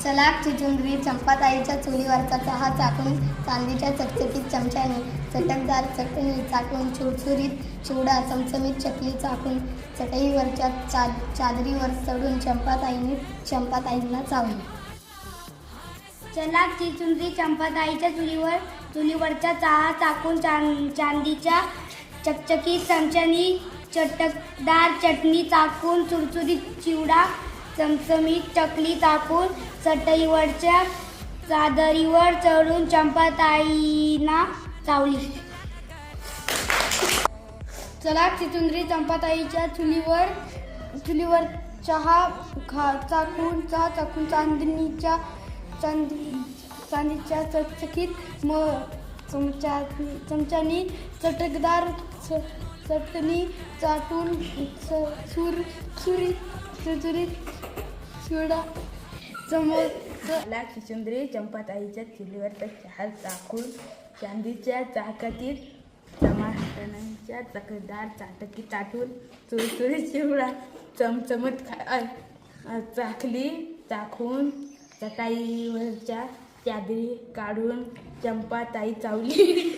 चलाक चिचुंद्री चंपाताईच्या चुलीवरचा चहा चाकून चांदीच्या चकचकीत चमच्याने चटकदार चटणी चाकून चुरचुरीत चिवडा चमचमीत चकली चाकून चटईवरच्या चादरीवर चढून चंपाताईंना चावली. चलाक चिचुंद्री चंपाताईच्या चुलीवरचा चहा चाकून चांदीच्या चकचकीत चमच्याने चटकदार चटणी चाकून चुरचुरीत चिवडा चमचमीत चकली चाकून चटईवरच्या चादरीवर चढून चंपाताईंना चावली. चलाक चिचुंद्री चंपाताईच्या चुलीवर चहा चाकून चांदीच्या चकचकीत चमच्यानी चटकदार चटणी चाटून चुरचुरीत चिवडा चलाक चिचुंद्री चंपाताईच्या चुलीवरचा चहा चाकून चांदीच्या चाकातीत टमाटरांच्या चटकदार चाटकी चाटून चुरचुरीत चिवडा चमचमत चाकली चाकून चटाईवरच्या चादरी काढून चंपाताई चावली.